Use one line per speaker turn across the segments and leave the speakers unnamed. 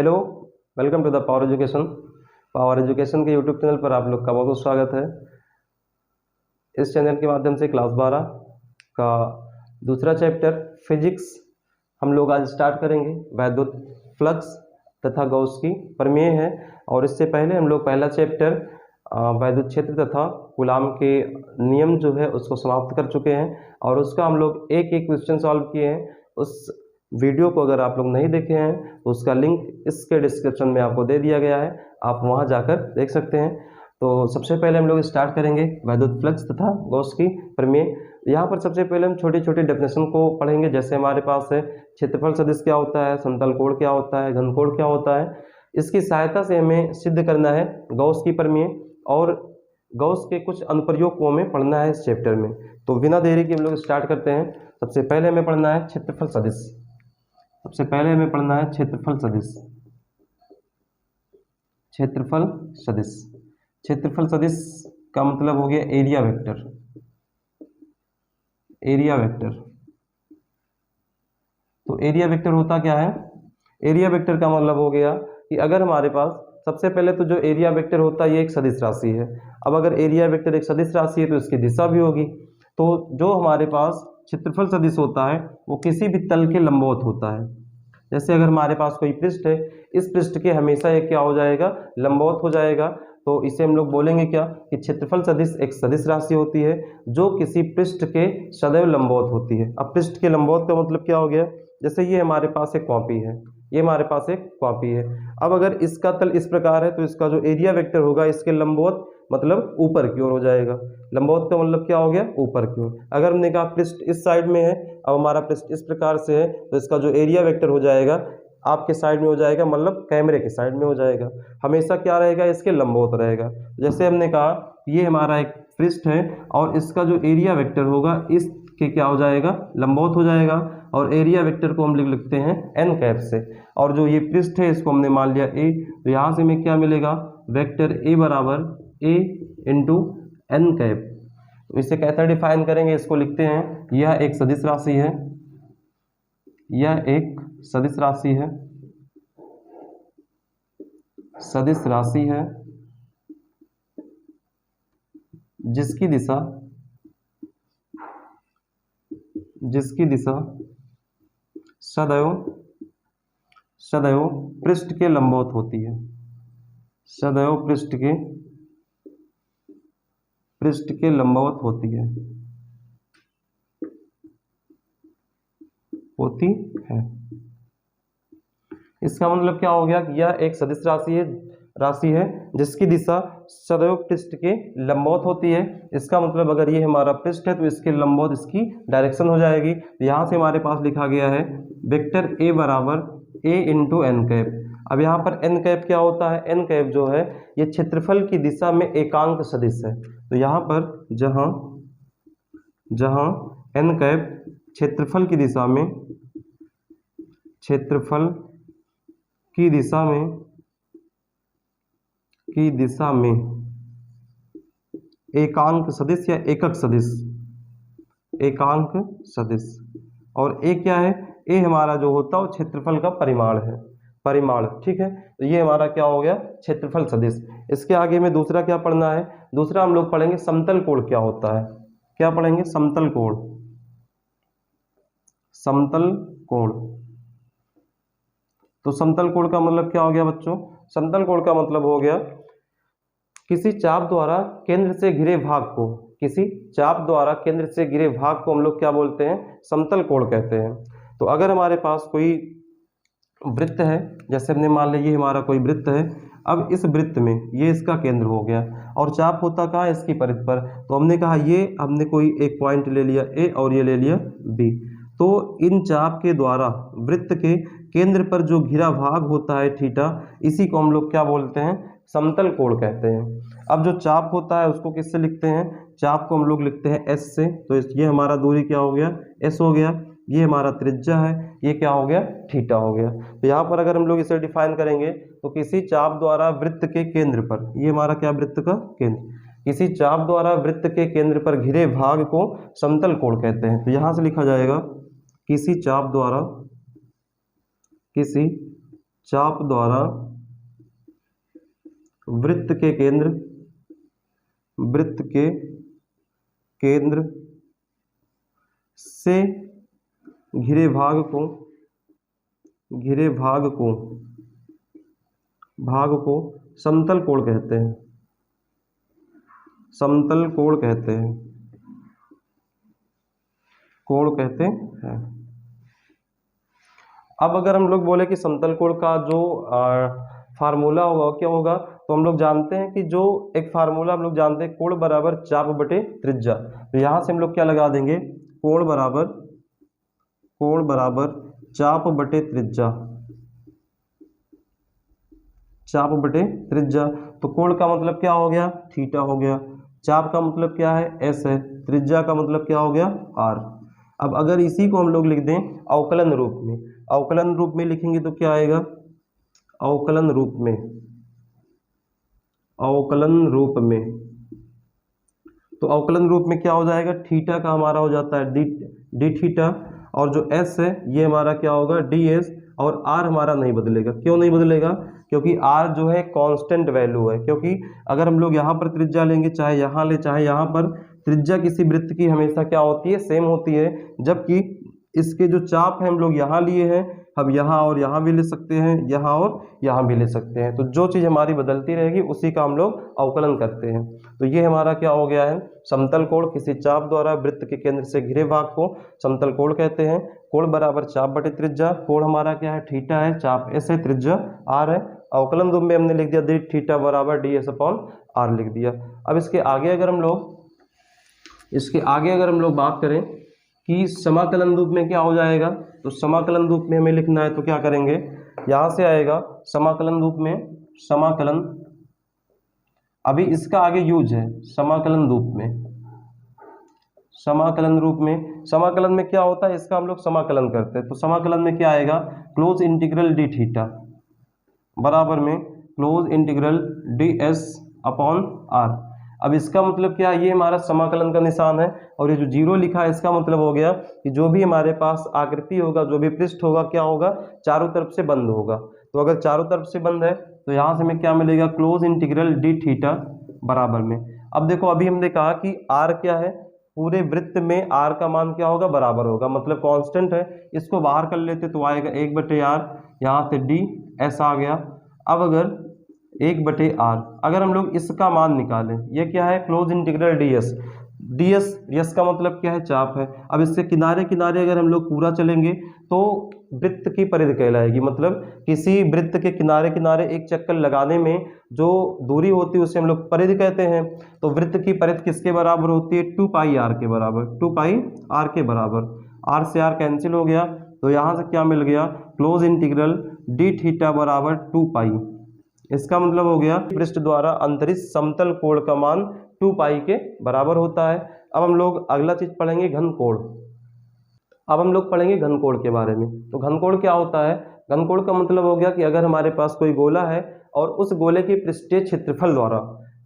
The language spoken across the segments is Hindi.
Hello, welcome to the Power Education. Power Education के यूट्यूब चैनल पर आप लोग का बहुत बहुत स्वागत है। इस चैनल के माध्यम से क्लास 12 का दूसरा चैप्टर फिजिक्स हम लोग आज स्टार्ट करेंगे। वैद्युत फ्लक्स तथा गॉस की प्रमेय है। और इससे पहले हम लोग पहला चैप्टर वैद्युत क्षेत्र तथा कूलाम के नियम जो है उसको समाप्त कर चुके हैं और उसका हम लोग एक एक क्वेश्चन सॉल्व किए हैं। उस वीडियो को अगर आप लोग नहीं देखे हैं तो उसका लिंक इसके डिस्क्रिप्शन में आपको दे दिया गया है, आप वहां जाकर देख सकते हैं। तो सबसे पहले हम लोग स्टार्ट करेंगे वैद्युत फ्लक्स तथा गॉस की प्रमेय। यहाँ पर सबसे पहले हम छोटी छोटी डेफिनेशन को पढ़ेंगे। जैसे हमारे पास है क्षेत्रफल सदिश क्या होता है, समतल कोण क्या होता है, घन कोण क्या होता है। इसकी सहायता से हमें सिद्ध करना है गॉस की प्रमेय और गॉस के कुछ अनुप्रयोग को हमें पढ़ना है इस चैप्टर में। तो बिना देरी के हम लोग स्टार्ट करते हैं। सबसे पहले हमें पढ़ना है क्षेत्रफल सदिश। सबसे पहले हमें पढ़ना है क्षेत्रफल सदिश। क्षेत्रफल सदिश, क्षेत्रफल सदिश का मतलब हो गया एरिया वेक्टर। एरिया वेक्टर, तो एरिया वेक्टर होता क्या है? एरिया वेक्टर का मतलब हो गया कि अगर हमारे पास सबसे पहले तो जो एरिया वेक्टर होता है ये एक सदिश राशि है। अब अगर एरिया वेक्टर एक सदिश राशि है तो इसकी दिशा भी होगी। तो जो हमारे पास क्षेत्रफल सदिश होता है वो किसी भी तल के लंबवत होता है। जैसे अगर हमारे पास कोई पृष्ठ है, इस पृष्ठ के हमेशा ये क्या हो जाएगा, लंबवत हो जाएगा। तो इसे हम लोग बोलेंगे क्या कि क्षेत्रफल सदिश एक सदिश राशि होती है जो किसी पृष्ठ के सदैव लंबवत होती है। अब पृष्ठ के लंबवत का मतलब क्या हो गया? जैसे ये हमारे पास एक कॉपी है, ये हमारे पास एक कॉपी है। अब अगर इसका तल इस प्रकार है तो इसका जो एरिया वेक्टर होगा इसके लंबवत मतलब ऊपर की ओर हो जाएगा। लंबवत का मतलब क्या हो गया? ऊपर की ओर। अगर हमने कहा पृष्ठ इस साइड में है, अब हमारा पृष्ठ इस प्रकार से है तो इसका जो एरिया वेक्टर हो जाएगा आपके साइड में हो जाएगा, मतलब कैमरे के साइड में हो जाएगा। हमेशा क्या रहेगा? इसके लंबवत रहेगा। जैसे हमने कहा ये हमारा एक पृष्ठ है और इसका जो एरिया वेक्टर होगा इसके क्या हो जाएगा? लंबवत हो जाएगा। और एरिया वेक्टर को हम लिख लिखते हैं एन कैप से। और जो ये पृष्ठ है इसको हमने मान लिया ए, तो यहाँ से हमें क्या मिलेगा? वेक्टर ए बराबर ए इंटू एन कैप। तो इसे कैसे डिफाइन करेंगे? इसको लिखते हैं यह एक सदिश राशि है, यह एक सदिश राशि है, सदिश राशि है जिसकी दिशा सदैव पृष्ठ के लंबवत होती है। सदैव पृष्ठ के लंबवत होती है इसका मतलब क्या हो गया कि यह एक सदिश राशि है जिसकी दिशा सदैव पृष्ठ के लंबवत होती है। इसका मतलब अगर ये हमारा पृष्ठ है तो इसके लंबवत इसकी डायरेक्शन हो जाएगी। यहाँ से हमारे पास लिखा गया है वेक्टर ए बराबर ए इंटू एन कैप। अब यहाँ पर एन कैप क्या होता है? एन कैप जो है ये क्षेत्रफल की दिशा में एकांक सदिश है। तो यहाँ पर जहाँ एन कैप क्षेत्रफल की दिशा में एकांक सदिश या एकक सदिश और ए क्या है? ए हमारा जो होता है वो क्षेत्रफल का परिमाण, ठीक है। तो ये हमारा क्या हो गया? क्षेत्रफल सदिश। इसके आगे में दूसरा क्या पढ़ना है? दूसरा हम लोग पढ़ेंगे समतल कोण क्या होता है। क्या पढ़ेंगे? समतल कोण। तो समतल कोण का मतलब क्या हो गया बच्चों? समतल कोण का मतलब हो गया किसी चाप द्वारा केंद्र से घिरे भाग को हम लोग क्या बोलते हैं? समतल कोण कहते हैं। तो अगर हमारे पास कोई वृत्त है, जैसे हमने मान लिया ये हमारा कोई वृत्त है। अब इस वृत्त में ये इसका केंद्र हो गया और चाप होता कहाँ है? इसकी परिधि पर। तो हमने कहा ये हमने कोई एक पॉइंट ले लिया ए और ये ले लिया बी। तो इन चाप के द्वारा वृत्त के केंद्र पर जो घिरा भाग होता है थीटा, इसी को हम लोग क्या बोलते हैं? समतल कोण कहते हैं। अब जो चाप होता है उसको किससे लिखते हैं? चाप को हम लोग लिखते हैं एस से। तो ये हमारा दूरी क्या हो गया? एस हो गया। ये हमारा त्रिज्या है, ये क्या हो गया? थीटा हो गया। तो यहाँ पर अगर हम लोग इसे डिफाइन करेंगे तो किसी चाप द्वारा वृत्त के केंद्र पर, ये हमारा क्या? वृत्त का केंद्र, किसी चाप द्वारा वृत्त के केंद्र पर घिरे भाग को समतल कोण कहते हैं। तो यहाँ से लिखा जाएगा किसी चाप द्वारा वृत्त के केंद्र से घिरे भाग को समतल कोण कहते हैं। समतल कोण कहते हैं। अब अगर हम लोग बोले कि समतल कोण का जो फार्मूला होगा क्या होगा, तो हम लोग जानते हैं कि जो एक फार्मूला हम लोग जानते हैं, कोण बराबर चाप बटे त्रिज्या। तो यहाँ से हम लोग क्या लगा देंगे, कोण बराबर चाप बटे त्रिज्या। तो कोण का मतलब क्या हो गया, थीटा हो गया। चाप का मतलब क्या है, एस है। त्रिज्या का मतलब क्या हो गया, आर। अब अगर इसी को हम लोग लिख दें अवकलन रूप में लिखेंगे तो क्या आएगा, अवकलन रूप में। तो अवकलन रूप में क्या हो जाएगा, थीटा का हमारा हो जाता है डी थीटा, और जो एस है ये हमारा क्या होगा, डी एस। और आर हमारा नहीं बदलेगा। क्यों नहीं बदलेगा, क्योंकि आर जो है कांस्टेंट वैल्यू है। क्योंकि अगर हम लोग यहाँ पर त्रिज्या लेंगे, चाहे यहाँ ले चाहे यहाँ पर, त्रिज्या किसी वृत्त की हमेशा क्या होती है, सेम होती है। जबकि इसके जो चाप है हम लोग यहाँ लिए हैं, हम यहाँ और यहाँ भी ले सकते हैं, यहाँ और यहाँ भी ले सकते हैं। तो जो चीज़ हमारी बदलती रहेगी उसी का हम लोग अवकलन करते हैं। तो ये हमारा क्या हो गया है, समतल कोण किसी चाप द्वारा वृत्त के केंद्र से घिरे भाग को समतल कोण कहते हैं। कोण बराबर चाप बटे त्रिज्या। कोण हमारा क्या है, थीटा है, चाप एस है, त्रिज्या आर है। अवकलन रूप में हमने लिख दिया डी थीटा बराबर डी एस अपॉन आर लिख दिया। अब इसके आगे अगर हम लोग बात करें कि समाकलन रूप में क्या हो जाएगा, तो समाकलन रूप में हमें लिखना है तो क्या करेंगे, यहाँ से आएगा समाकलन रूप में, अभी इसका आगे यूज है समाकलन में क्या होता है, इसका हम लोग समाकलन करते हैं। तो समाकलन में क्या आएगा, क्लोज इंटीग्रल डी थीटा बराबर में close integral d s upon r. अब इसका मतलब क्या है, ये हमारा समाकलन का निशान है, और ये जो जीरो लिखा है इसका मतलब हो गया कि जो भी हमारे पास आकृति होगा, जो भी पृष्ठ होगा, क्या होगा, चारों तरफ से बंद होगा। तो अगर चारों तरफ से बंद है तो यहाँ से हमें क्या मिलेगा, क्लोज इंटीग्रल डी थीटा बराबर में। अब देखो अभी हमने कहा कि आर क्या है, पूरे वृत्त में आर का मान क्या होगा, बराबर होगा, मतलब कांस्टेंट है। इसको बाहर कर लेते तो आएगा 1/r, यहाँ से डी एस आ गया। अब अगर 1/r अगर हम लोग इसका मान निकालें, ये क्या है, क्लोज इंटीग्रल डी एस का मतलब क्या है, चाप है। अब इससे किनारे किनारे अगर हम लोग पूरा चलेंगे तो वृत्त की परिधि कहलाएगी। मतलब किसी वृत्त के किनारे किनारे एक चक्कर लगाने में जो दूरी होती है उसे हम लोग परिधि कहते हैं। तो वृत्त की परिधि किसके बराबर होती है, 2πr के बराबर, 2πr के बराबर। r से r कैंसिल हो गया, तो यहाँ से क्या मिल गया, क्लोज इंटीग्रल डी थीटा बराबर 2π। इसका मतलब हो गया पृष्ठ द्वारा अंतरित समतल कोण का मान 2π के बराबर होता है। अब हम लोग अगला चीज पढ़ेंगे घन कोण। अब हम लोग पढ़ेंगे घन कोण के बारे में। तो घन कोण क्या होता है, घन कोण का मतलब हो गया कि अगर हमारे पास कोई गोला है और उस गोले के पृष्ठीय क्षेत्रफल द्वारा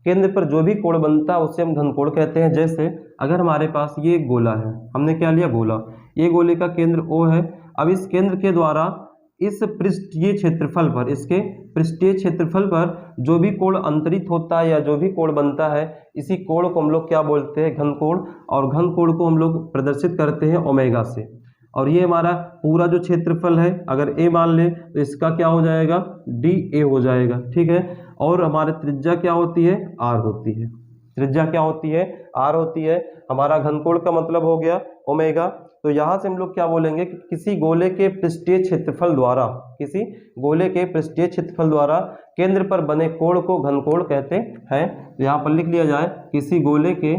केंद्र पर जो भी कोण बनता है उसे हम घन कोण कहते हैं। जैसे अगर हमारे पास ये एक गोला है, हमने क्या लिया, गोला, ये गोले का केंद्र O है। अब इस केंद्र के द्वारा इस पृष्ठीय क्षेत्रफल पर, इसके पृष्ठीय क्षेत्रफल पर जो भी कोण अंतरित होता है या जो भी कोण बनता है, इसी कोण को हम लोग क्या बोलते हैं, घन कोण। और घन कोण को हम लोग प्रदर्शित करते हैं ओमेगा से। और ये हमारा पूरा जो क्षेत्रफल है, अगर ए मान ले तो इसका क्या हो जाएगा, डी ए हो जाएगा, ठीक है। और हमारी त्रिज्या क्या होती है, आर होती है। त्रिज्या क्या होती है, आर होती है। हमारा घन कोण का मतलब हो गया ओमेगा। तो यहाँ से हम लोग क्या बोलेंगे कि किसी गोले के पृष्ठीय क्षेत्रफल द्वारा, किसी गोले के पृष्ठीय क्षेत्रफल द्वारा केंद्र पर बने कोण को घन कोण कहते हैं। तो यहाँ पर लिख लिया जाए, किसी गोले के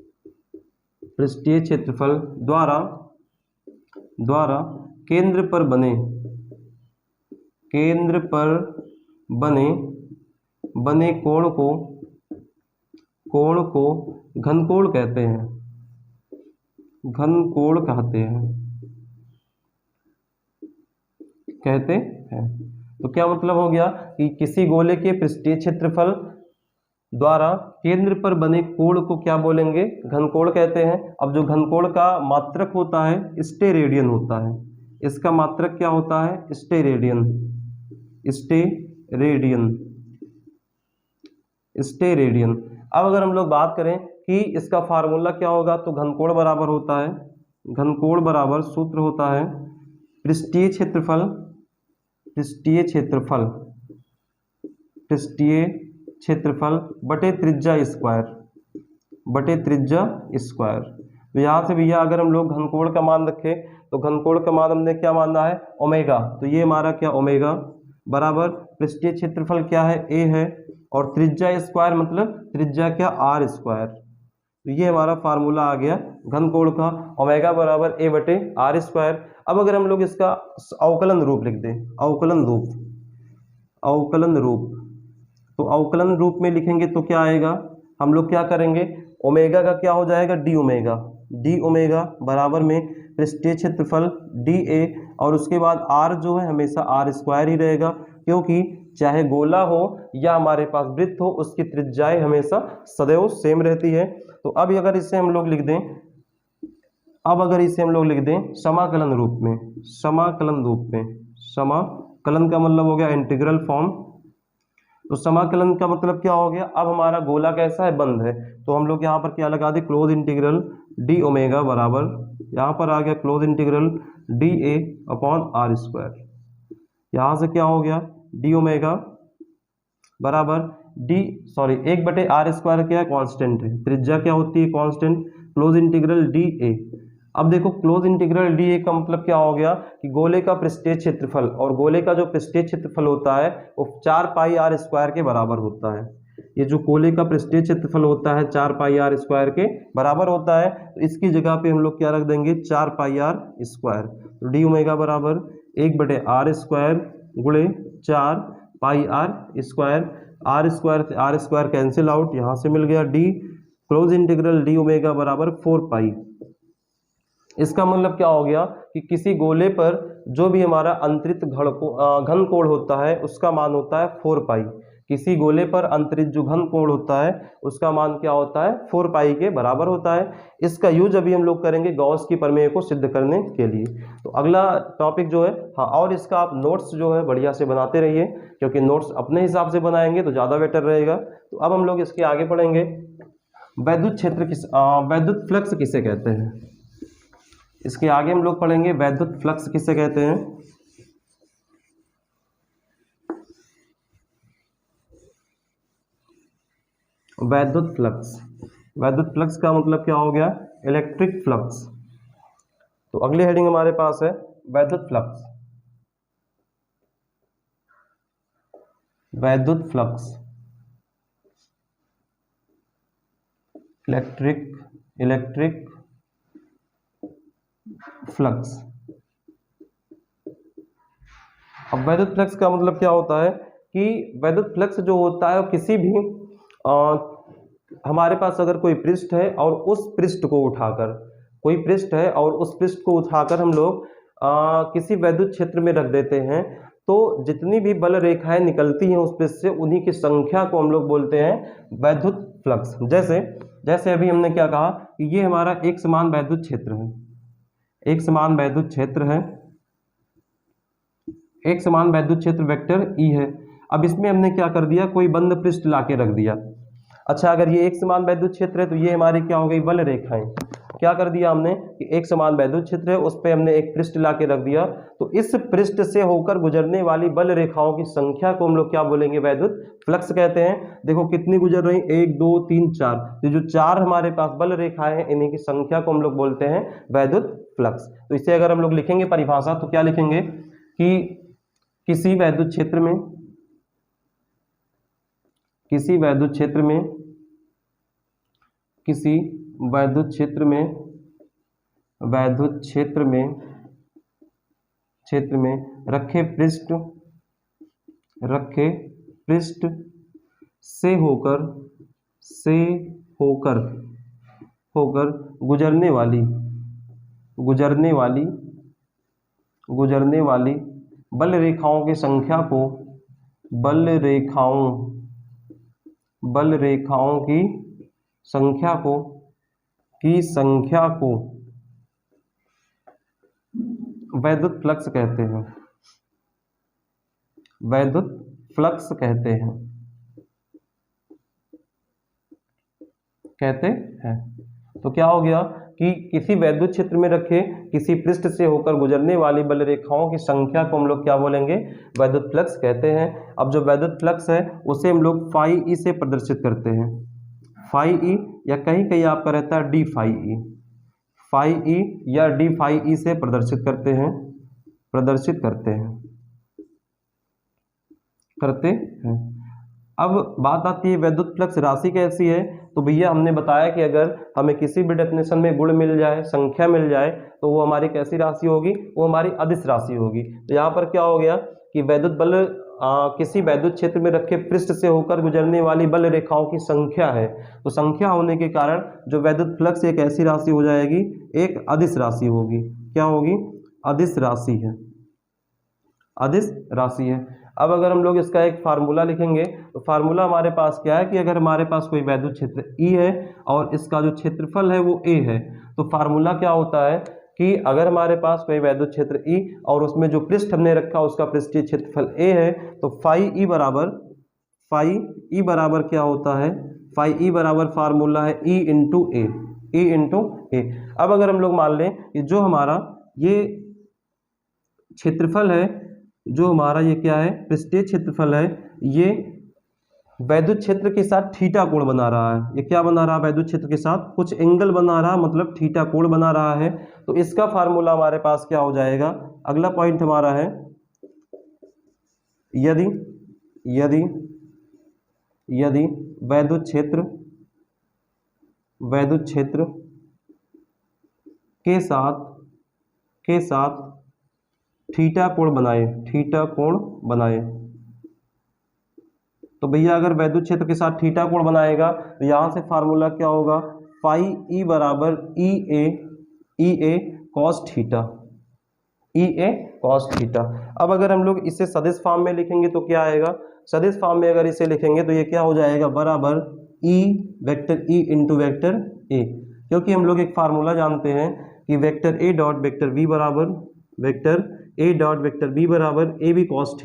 पृष्ठीय क्षेत्रफल द्वारा केंद्र पर बने कोण को घन कोण कहते हैं, तो क्या मतलब हो गया कि किसी गोले के पृष्ठीय क्षेत्रफल द्वारा केंद्र पर बने कोण को क्या बोलेंगे? घनकोण कहते हैं। अब जो घनकोण का मात्रक होता है स्टेरेडियन होता है। इसका मात्रक क्या होता है? स्टेरेडियन। स्टेरेडियन। स्टेरेडियन। अब अगर हम लोग बात करें कि इसका फार्मूला क्या होगा, तो घनकोण बराबर होता है, घनकोण बराबर सूत्र होता है पृष्ठीय क्षेत्रफल, पृष्ठीय क्षेत्रफल, पृष्ठीय क्षेत्रफल बटे त्रिज्या स्क्वायर, बटे त्रिज्या स्क्वायर। तो यहाँ से भैया अगर हम लोग घनकोण का मान रखें तो घनकोण का मान हमने क्या माना है? ओमेगा। तो ये हमारा क्या ओमेगा बराबर पृष्ठीय क्षेत्रफल क्या है? ए है, और त्रिज्या स्क्वायर मतलब त्रिज्या क्या? R square. तो ये हमारा फार्मूला आ गया घनकोण का, ओमेगा बराबर ए बटे आर स्क्वायर। अब अगर हम लोग इसका अवकलन रूप लिख दें, अवकलन रूप, अवकलन रूप, तो अवकलन रूप में लिखेंगे तो क्या आएगा? हम लोग क्या करेंगे? ओमेगा का क्या हो जाएगा? डी ओमेगा, डी ओमेगा बराबर में पृष्ठीय क्षेत्रफल डी ए, और उसके बाद आर जो है हमेशा आर स्क्वायर ही रहेगा, क्योंकि चाहे गोला हो या हमारे पास वृत्त हो उसकी त्रिज्याएं हमेशा सदैव सेम रहती है। तो अब अगर इसे हम लोग लिख दें, अब अगर इसे हम लोग लिख दें समाकलन रूप में, समाकलन रूप में, समाकलन का मतलब हो गया इंटीग्रल फॉर्म। तो समाकलन का मतलब क्या हो गया? अब हमारा गोला कैसा है? बंद है। तो हम लोग यहाँ पर क्या लगा दें? क्लोज इंटीग्रल डी ओमेगा बराबर, यहाँ पर आ गया close integral d a upon r square. यहाँ से क्या हो गया? डी ओमेगा बराबर डी, सॉरी, एक बटे आर स्क्वायर क्या है? कांस्टेंट है। त्रिज्या क्या होती है? Constant. Close integral d a. अब देखो क्लोज इंटीग्रल डी ए का मतलब क्या हो गया कि गोले का पृष्ठीय क्षेत्रफल, और गोले का जो पृष्ठीय क्षेत्रफल होता है वो 4 पाई आर स्क्वायर के बराबर होता है। ये जो गोले का पृष्ठीय क्षेत्रफल होता है 4 पाई आर स्क्वायर के बराबर होता है। तो इसकी जगह पे हम लोग क्या रख देंगे? 4 पाई आर स्क्वायर। तो डी ओमेगा बराबर 1 बटे आर स्क्वायर गुणे 4 पाई आर स्क्वायर। आर स्क्वायर से आर स्क्वायर कैंसिल आउट, यहाँ से मिल गया D, close integral D omega बराबर 4 पाई। इसका मतलब क्या हो गया कि किसी गोले पर जो भी हमारा अंतरित घनकोण होता है उसका मान होता है 4 पाई। किसी गोले पर अंतरित जो घनकोण होता है उसका मान क्या होता है? 4 पाई के बराबर होता है। इसका यूज अभी हम लोग करेंगे गॉस की प्रमेय को सिद्ध करने के लिए। तो अगला टॉपिक जो है, हाँ, और इसका आप नोट्स जो है बढ़िया से बनाते रहिए, क्योंकि नोट्स अपने हिसाब से बनाएंगे तो ज़्यादा बेटर रहेगा। तो अब हम लोग इसके आगे पढ़ेंगे वैद्युत क्षेत्र वैद्युत फ्लक्स किसे कहते हैं। इसके आगे हम लोग पढ़ेंगे वैद्युत फ्लक्स किसे कहते हैं। वैद्युत फ्लक्स, वैद्युत फ्लक्स का मतलब क्या हो गया? Electric flux. तो अगली हेडिंग हमारे पास है वैद्युत फ्लक्स, वैद्युत फ्लक्स, इलेक्ट्रिक फ्लक्स। अब वैद्युत फ्लक्स का मतलब क्या होता है कि वैद्युत फ्लक्स जो होता है किसी भी हमारे पास अगर कोई पृष्ठ है और उस पृष्ठ को उठाकर, कोई पृष्ठ है और उस पृष्ठ को उठाकर हम लोग किसी वैद्युत क्षेत्र में रख देते हैं, तो जितनी भी बल रेखाएं निकलती हैं उस पृष्ठ से उन्हीं की संख्या को हम लोग बोलते हैं वैद्युत फ्लक्स। जैसे अभी हमने क्या कहा कि ये हमारा एक समान वैद्युत क्षेत्र है, एक समान वैद्युत क्षेत्र है, एक समान वैद्युत क्षेत्र वेक्टर ई है। अब इसमें हमने क्या कर दिया? कोई बंद पृष्ठ लाके रख दिया। अच्छा, अगर ये एक समान वैद्युत क्षेत्र है तो ये हमारी क्या हो गई? बल रेखाएं। क्या कर दिया हमने कि एक समान वैद्युत क्षेत्र है उस पर हमने एक पृष्ठ लाके रख दिया, तो इस पृष्ठ से होकर गुजरने वाली बल रेखाओं की संख्या को हम लोग क्या बोलेंगे? वैद्युत फ्लक्स कहते हैं। देखो कितनी गुजर रही? 1 2 3 4। ये जो 4 हमारे पास बल रेखाएं हैं इन्हीं की संख्या को हम लोग बोलते हैं वैद्युत फ्लक्स। तो इसे अगर हम लोग लिखेंगे परिभाषा तो क्या लिखेंगे कि किसी वैद्युत क्षेत्र में, किसी वैद्युत क्षेत्र में, किसी वैद्युत क्षेत्र में, वैद्युत क्षेत्र में, क्षेत्र में रखे पृष्ठ से होकर गुजरने वाली बल रेखाओं की संख्या को, बल रेखाओं बल रेखाओं की संख्या को वैद्युत फ्लक्स कहते हैं, वैद्युत फ्लक्स कहते हैं। तो क्या हो गया कि किसी वैद्युत क्षेत्र में रखे किसी पृष्ठ से होकर गुजरने वाली बल रेखाओं की संख्या को हम लोग क्या बोलेंगे, वैद्युत फ्लक्स कहते हैं। अब जो वैद्युत फ्लक्स है उसे हम लोग फाई ई से प्रदर्शित करते हैं, फाई ई, या कहीं कहीं आपका रहता है d phi e, phi e या डी फाई ई से प्रदर्शित करते हैं, अब बात आती है वैद्युत फ्लक्स राशि कैसी है। तो भैया हमने बताया कि अगर हमें किसी भी डेफिनेशन में गुण मिल जाए, संख्या मिल जाए, तो वो हमारी कैसी राशि होगी, वो हमारी अदिश राशि होगी। तो यहाँ पर क्या हो गया कि वैद्युत बल किसी वैद्युत क्षेत्र में रखे पृष्ठ से होकर गुजरने वाली बल रेखाओं की संख्या है। तो संख्या होने के कारण जो वैद्युत फ्लक्स एक ऐसी राशि हो जाएगी, एक अदिश राशि होगी। क्या होगी, अदिश राशि है, अदिश राशि है। अब अगर हम लोग इसका एक फार्मूला लिखेंगे तो फार्मूला हमारे पास क्या है कि अगर हमारे पास कोई वैद्युत क्षेत्र E है और इसका जो क्षेत्रफल है वो A है, तो फार्मूला क्या होता है कि अगर हमारे पास कोई वैद्युत क्षेत्र E और उसमें जो पृष्ठ हमने रखा उसका पृष्ठीय क्षेत्रफल A है, तो फाई ई बराबर क्या होता है, फाई ई बराबर फार्मूला है E इंटू ए, अब अगर हम लोग मान लें कि जो हमारा ये क्षेत्रफल है, जो हमारा ये क्या है, पृष्ठीय क्षेत्रफल है, ये वैद्युत क्षेत्र के साथ थीटा कोण बना रहा है। ये क्या बना रहा है, वैद्युत क्षेत्र के साथ कुछ एंगल बना रहा है, मतलब थीटा कोण बना रहा है। तो इसका फार्मूला हमारे पास क्या हो जाएगा, अगला पॉइंट हमारा है, यदि यदि यदि वैद्युत क्षेत्र के साथ थीटा कोण बनाए, तो भैया अगर वैद्युत क्षेत्र के साथ थीटा कोण बनाएगा तो यहां से फार्मूला क्या होगा, फाई ई बराबर ई ए कॉस थीटा, अब अगर हम लोग इसे सदिश फॉर्म में लिखेंगे तो क्या आएगा, सदिश फॉर्म में अगर इसे लिखेंगे तो ये क्या हो जाएगा, बराबर e vector e into vector a, क्योंकि हम लोग एक फार्मूला जानते हैं कि vector a dot vector b बराबर ए बी कॉस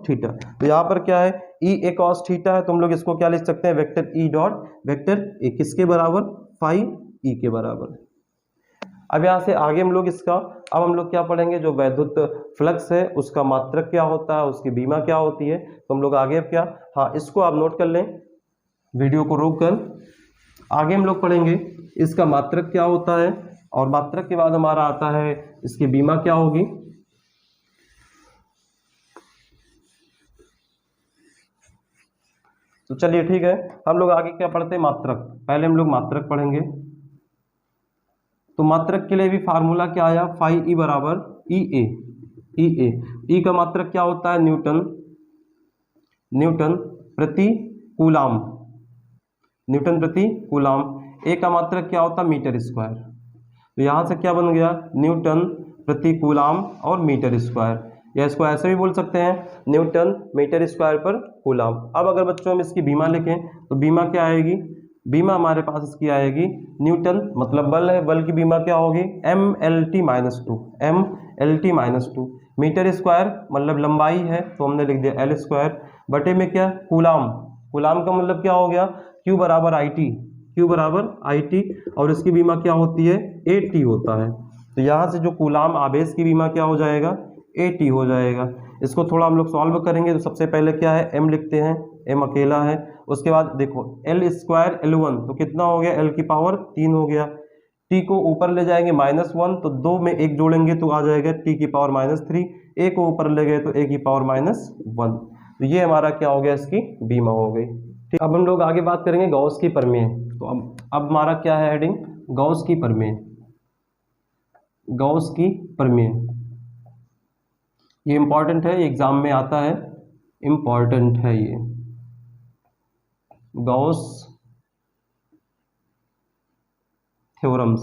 थीटा, तो यहाँ पर क्या है, ई ए कॉस थीटा है, तो हम लोग इसको क्या लिख सकते हैं, vector E dot vector A, किसके बराबर, फाई ई के बराबर। अब यहाँ से आगे हम लोग अब हम लोग क्या पढ़ेंगे, जो वैद्युत फ्लक्स है उसका मात्रक क्या होता है, उसकी बीमा क्या होती है। तो हम लोग आगे अब क्या, हाँ इसको आप नोट कर लें, वीडियो को रोक कर आगे हम लोग पढ़ेंगे इसका मात्रक क्या होता है, और मात्रक के बाद हमारा आता है इसकी बीमा क्या होगी। तो चलिए ठीक है, हम लोग आगे क्या पढ़ते हैं, मात्रक, पहले हम लोग मात्रक पढ़ेंगे। तो मात्रक के लिए भी फार्मूला क्या आया, फाई ई बराबर ई ए का मात्रक क्या होता है, न्यूटन प्रति कूलाम, ए का मात्रक क्या होता है, मीटर स्क्वायर। तो यहाँ से क्या बन गया, न्यूटन प्रति कूलाम और मीटर स्क्वायर, या इसको ऐसे भी बोल सकते हैं, न्यूटन मीटर स्क्वायर पर कूलाम। अब अगर बच्चों हम इसकी बीमा लिखें तो बीमा क्या आएगी, बीमा हमारे पास इसकी आएगी, न्यूटन मतलब बल है, बल की बीमा क्या होगी, MLT-2, मीटर स्क्वायर मतलब लंबाई है, तो हमने लिख दिया L स्क्वायर, बटे में क्या, कूलाम का मतलब क्या हो गया, Q बराबर IT, और इसकी बीमा क्या होती है, AT होता है। तो यहाँ से जो कूलाम आवेश की बीमा क्या हो जाएगा, AT हो जाएगा। इसको थोड़ा हम लोग सॉल्व करेंगे, तो सबसे पहले क्या है, M लिखते हैं, M अकेला है, उसके बाद देखो L स्क्वायर L1, तो कितना हो गया, L की पावर 3 हो गया, T को ऊपर ले जाएंगे -1, तो 2 में 1 जोड़ेंगे तो आ जाएगा T की पावर -3, A को ऊपर ले गए तो A की पावर -1, तो ये हमारा क्या हो गया, इसकी बीमा हो गई। ठीक, अब हम लोग आगे बात करेंगे गॉस की प्रमेय। तो अब हमारा क्या है हेडिंग, गॉस की प्रमेय, ये इंपॉर्टेंट है, एग्जाम में आता है, इंपॉर्टेंट है ये, गॉस थ्योरम्स।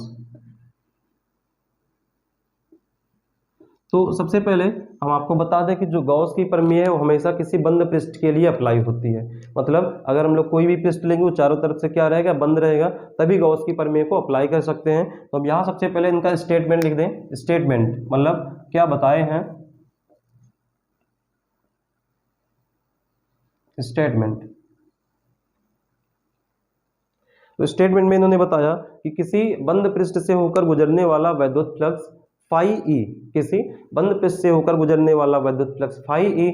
तो सबसे पहले हम आपको बता दें कि जो गॉस की प्रमेय है वो हमेशा किसी बंद पृष्ठ के लिए अप्लाई होती है। मतलब अगर हम लोग कोई भी पृष्ठ लेंगे वो चारों तरफ से क्या रहेगा, बंद रहेगा, तभी गॉस की प्रमेय को अप्लाई कर सकते हैं। तो हम यहाँ सबसे पहले इनका स्टेटमेंट लिख दें। स्टेटमेंट मतलब क्या बताए हैं, स्टेटमेंट। तो स्टेटमेंट में इन्होंने बताया कि किसी बंद पृष्ठ से होकर गुजरने वाला वैद्युत फ्लक्स फाई ई, किसी बंद पृष्ठ से होकर गुजरने वाला वैद्युत फ्लक्स फाई ई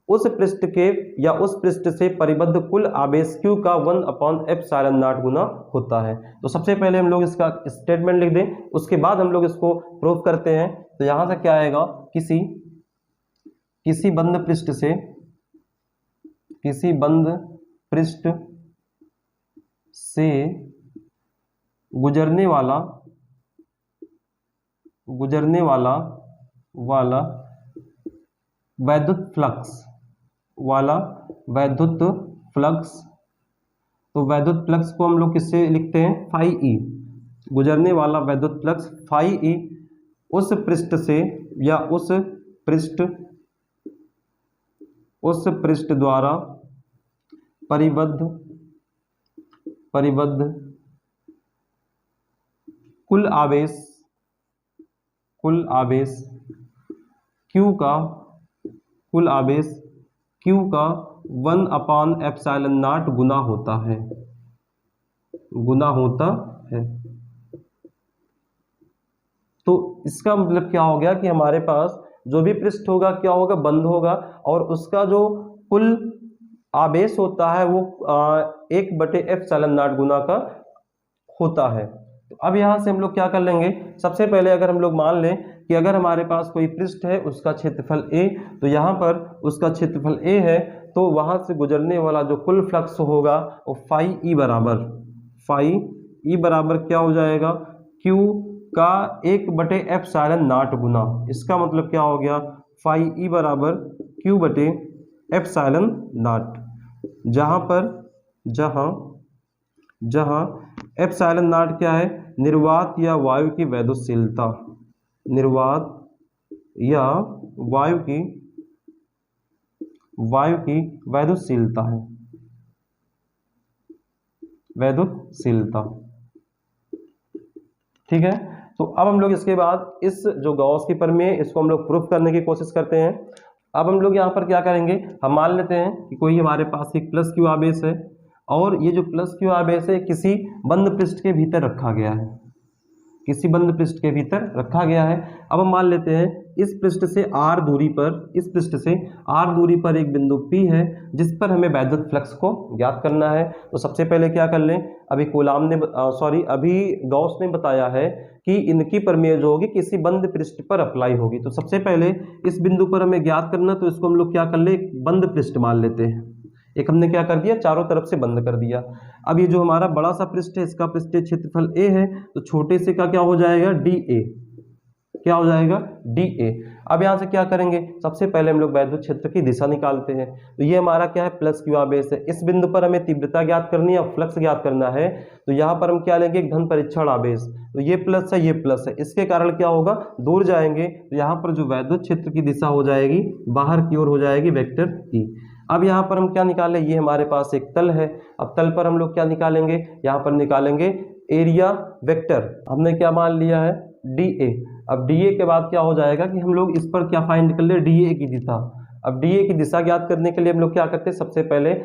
उस पृष्ठ के या उस पृष्ठ से परिबद्ध कुल आवेश Q का 1/ε0 गुना होता है। तो सबसे पहले हम लोग इसका स्टेटमेंट लिख दें, उसके बाद हम लोग इसको प्रूव करते हैं। तो यहां से क्या आएगा, किसी बंद पृष्ठ से, किसी बंद पृष्ठ से गुजरने वाला वैद्युत फ्लक्स, तो वैद्युत फ्लक्स को हम लोग किससे लिखते हैं, फाई ई। गुजरने वाला वैद्युत फ्लक्स फाई ई उस पृष्ठ से या उस पृष्ठ द्वारा परिबद्ध कुल आवेश Q का 1/ε0 गुना होता है। तो इसका मतलब क्या हो गया कि हमारे पास जो भी पृष्ठ होगा क्या होगा, बंद होगा, और उसका जो कुल आवेश होता है वो 1/ε0 गुना का होता है। तो अब यहाँ से हम लोग क्या कर लेंगे, सबसे पहले अगर हम लोग मान लें कि अगर हमारे पास कोई पृष्ठ है उसका क्षेत्रफल A, तो यहाँ पर उसका क्षेत्रफल A है, तो वहाँ से गुजरने वाला जो कुल फ्लक्स होगा वो फाई ई बराबर क्या हो जाएगा, Q का 1/ε0 गुना। इसका मतलब क्या हो गया, फाई ई बराबर Q/ε0, जहाँ ε0 क्या है, निर्वात या वायु की वैद्युतशीलता, वायु की वैद्युतशीलता है, ठीक है। तो अब हम लोग इसके बाद इस जो गॉस की प्रमेय इसको हम लोग प्रूफ करने की कोशिश करते हैं। अब हम लोग यहाँ पर क्या करेंगे, हम मान लेते हैं कि कोई हमारे पास एक प्लस क्यू आवेश है, और ये जो प्लस क्यू आवेश है किसी बंद पृष्ठ के भीतर रखा गया है, अब हम मान लेते हैं इस पृष्ठ से r दूरी पर एक बिंदु P है जिस पर हमें वैद्युत फ्लक्स को ज्ञात करना है। तो सबसे पहले क्या कर लें, अभी गॉस ने बताया है कि इनकी प्रमेय जो होगी किसी बंद पृष्ठ पर अप्लाई होगी। तो सबसे पहले इस बिंदु पर हमें ज्ञात करना, तो इसको हम लोग क्या कर ले, एक बंद पृष्ठ मान लेते हैं। एक हमने क्या कर दिया, चारों तरफ से बंद कर दिया। अब ये जो हमारा बड़ा सा पृष्ठ है इसका पृष्ठीय क्षेत्रफल A है, तो छोटे से का क्या हो जाएगा, DA, DA। अब यहाँ से क्या करेंगे, सबसे पहले हम लोग वैद्युत क्षेत्र की दिशा निकालते हैं। तो ये हमारा क्या है, प्लस क्यू आवेश है। इस बिंदु पर हमें तीव्रता ज्ञात करनी है, फ्लक्स ज्ञात करना है। तो यहाँ पर हम क्या लेंगे, एक धन परीक्षण आवेश। तो ये प्लस है, ये प्लस है, इसके कारण क्या होगा, दूर जाएंगे तो यहाँ पर जो वैद्युत क्षेत्र की दिशा हो जाएगी बाहर की ओर हो जाएगी, वेक्टर E। अब यहाँ पर हम क्या निकालें, ये हमारे पास एक तल है। अब तल पर हम लोग क्या निकालेंगे, यहाँ पर निकालेंगे एरिया वेक्टर। हमने क्या मान लिया है, DA। अब DA के बाद क्या हो जाएगा कि हम लोग इस पर क्या फाइंड कर ले, DA की दिशा। अब DA की दिशा ज्ञात करने के लिए हम लोग क्या करते हैं, सबसे पहले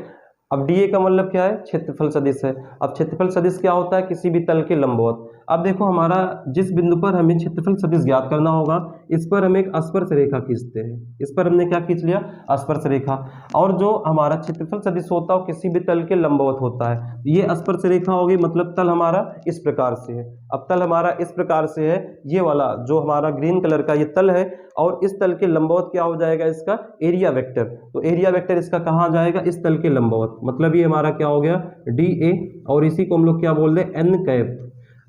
अब DA का मतलब क्या है, क्षेत्रफल सदिश है। अब क्षेत्रफल सदिश क्या होता है, किसी भी तल के लंबवत। अब देखो हमारा जिस बिंदु पर हमें क्षेत्रफल सदिश ज्ञात करना होगा इस पर हम एक स्पर्श रेखा खींचते हैं। इस पर हमने क्या खींच लिया, स्पर्श रेखा। और जो हमारा क्षेत्रफल सदिश होता है वो किसी भी तल के लंबवत होता है। ये स्पर्श रेखा होगी, मतलब तल हमारा इस प्रकार से है। अब तल हमारा इस प्रकार से है, ये वाला जो हमारा ग्रीन कलर का ये तल है, और इस तल के लंबवत क्या हो जाएगा, इसका एरिया वेक्टर। तो एरिया वेक्टर इसका कहाँ जाएगा, इस तल के लंबवत, मतलब ये हमारा क्या हो गया, DA। और इसी को हम लोग क्या बोल रहे, N कैप।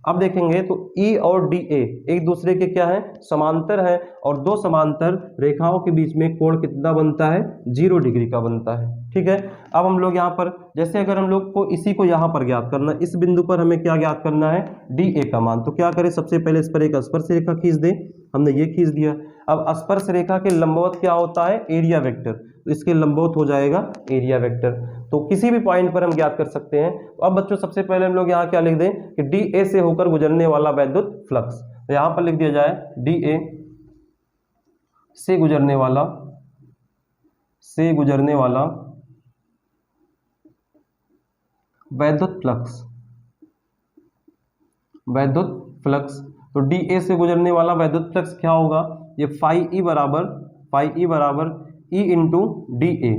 अब देखेंगे तो E और DA एक दूसरे के क्या है, समांतर है, और दो समांतर रेखाओं के बीच में कोण कितना बनता है, 0 डिग्री का बनता है। ठीक है। अब हम लोग यहाँ पर जैसे अगर हम लोग को इसी को यहाँ पर ज्ञात करना, इस बिंदु पर हमें क्या ज्ञात करना है, डी ए का मान, तो क्या करें, सबसे पहले इस पर एक स्पर्श रेखा खींच दें, हमने ये खींच दिया। अब स्पर्श रेखा के लंबवत क्या होता है, एरिया वेक्टर, तो इसके लंबवत हो जाएगा एरिया वेक्टर, तो किसी भी पॉइंट पर हम ज्ञात कर सकते हैं। तो अब बच्चों सबसे पहले हम लोग यहाँ क्या लिख दें कि डी ए से होकर गुजरने वाला वैद्युत फ्लक्स, तो यहाँ पर लिख दिया जाए डी ए से गुजरने वाला वैद्युत फ्लक्स, तो डी ए से गुजरने वाला वैद्युत फ्लक्स क्या होगा, ये फाई ई बराबर E into D A,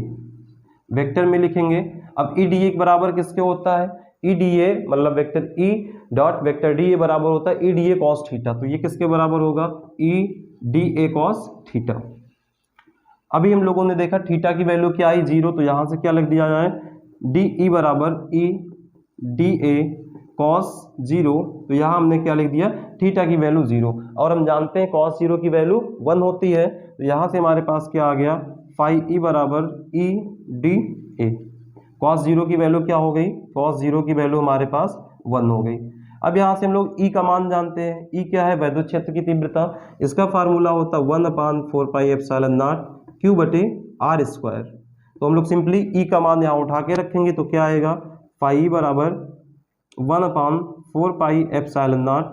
vector में लिखेंगे। अब ई डी ए बराबर किसके होता है, ई डी ए मतलब vector E dot vector D A बराबर होता है E D A cos theta, तो ये किसके बराबर होगा, E D A cos theta. अभी हम लोगों ने देखा थीटा की वैल्यू क्या आई, 0, तो यहां से क्या लिख दिया जाए, डी ई बराबर ई डी ए कॉस 0, तो यहाँ हमने क्या लिख दिया, थीटा की वैल्यू 0, और हम जानते हैं कॉस 0 की वैल्यू 1 होती है, तो यहाँ से हमारे पास क्या आ गया, फाई ई बराबर ई डी ए, कॉस 0 की वैल्यू क्या हो गई, कॉस 0 की वैल्यू हमारे पास 1 हो गई। अब यहाँ से हम लोग ई का मान जानते हैं, ई क्या है, वैद्युत क्षेत्र की तीव्रता, इसका फार्मूला होता है 1/4 पाई एप्सिलॉन नॉट क्यू बटे आर स्क्वायर, तो हम लोग सिंपली ई का मान यहाँ उठा के रखेंगे, तो क्या आएगा, फाई बराबर 1/4 pi epsilon naught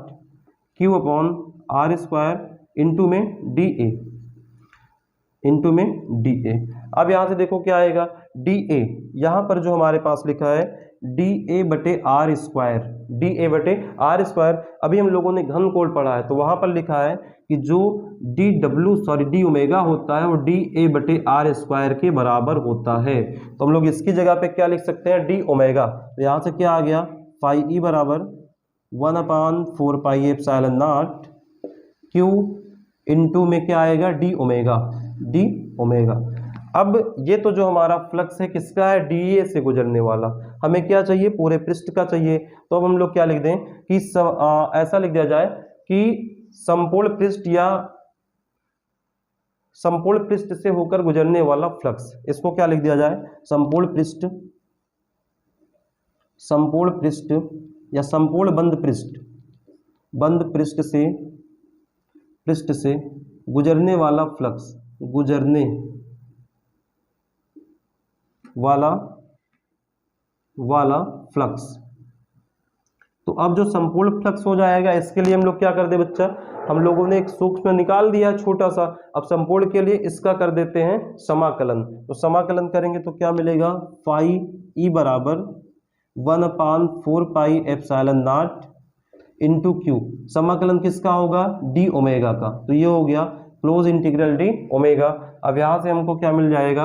q upon r square into में डी ए, अब यहाँ से देखो क्या आएगा, डी ए, यहाँ पर जो हमारे पास लिखा है डी ए बटे आर स्क्वायर, अभी हम लोगों ने घन कोण पढ़ा है, तो वहाँ पर लिखा है कि जो डी ओमेगा होता है वो डी ए बटे आर स्क्वायर के बराबर होता है, तो हम लोग इसकी जगह पे क्या लिख सकते हैं, डी ओमेगा, तो यहाँ से क्या आ गया, फाई ई बराबर 1/4 pi epsilon naught Q into में क्या आएगा, डी ओमेगा। अब ये तो जो हमारा फ्लक्स है किसका है, डी ए से गुजरने वाला, हमें क्या चाहिए, पूरे पृष्ठ का चाहिए, तो अब हम लोग क्या लिख दें कि ऐसा लिख दिया जाए कि संपूर्ण पृष्ठ से होकर गुजरने वाला फ्लक्स, इसको क्या लिख दिया जाए, संपूर्ण पृष्ठ या संपूर्ण बंद पृष्ठ से गुजरने वाला फ्लक्स, तो अब जो संपूर्ण फ्लक्स हो जाएगा, इसके लिए हम लोग क्या कर दे बच्चा, हम लोगों ने एक सूक्ष्म निकाल दिया छोटा सा, अब संपूर्ण के लिए इसका कर देते हैं समाकलन, तो समाकलन करेंगे तो क्या मिलेगा, फाई ई बराबर 1/4 pi epsilon not into Q, समाकलन किसका होगा, डी ओमेगा का, तो ये हो गया क्लोज इंटीग्रल डी ओमेगा। अब यहाँ से हमको क्या मिल जाएगा,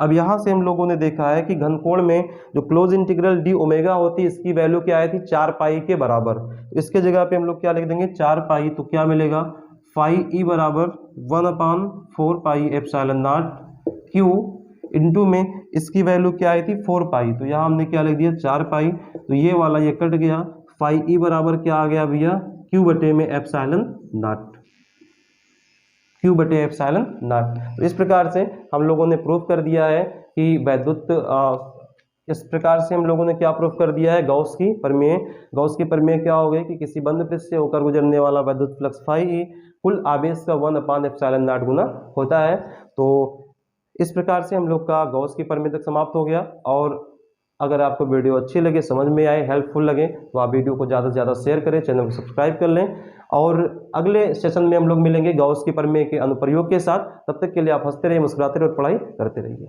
अब यहाँ से हम लोगों ने देखा है कि घनकोण में जो क्लोज इंटीग्रल डी ओमेगा होती है, इसकी वैल्यू क्या आई थी, 4 पाई के बराबर, इसके जगह पे हम लोग क्या लिख देंगे, 4 पाई, तो क्या मिलेगा, फाई ई बराबर 1/4 pi epsilon naught Q into में इसकी वैल्यू क्या आई थी, 4 पाई, तो यहाँ हमने क्या लिख दिया, 4 पाई, तो ये वाला ये कट गया, फाई ई बराबर क्या आ गया भैया, क्यू बटे में एप्सिलॉन नॉट, तो इस प्रकार से हम लोगों ने प्रूफ कर दिया है कि इस प्रकार से हम लोगों ने क्या प्रूफ कर दिया है, गॉस की प्रमेय क्या हो गई कि किसी बंद पृष्ठ से होकर गुजरने वाला वैद्युत फ्लक्स फाई ई कुल आवेश का 1/एप्सिलॉन नॉट गुना होता है। तो इस प्रकार से हम लोग का गॉस की प्रमेय तक समाप्त हो गया, और अगर आपको वीडियो अच्छी लगे, समझ में आए, हेल्पफुल लगे, तो आप वीडियो को ज़्यादा से ज़्यादा शेयर करें, चैनल को सब्सक्राइब कर लें, और अगले सेशन में हम लोग मिलेंगे गॉस की प्रमेय के अनुप्रयोग के साथ। तब तक के लिए आप हंसते रहिए, मुस्कुराते रहिए और पढ़ाई करते रहिए।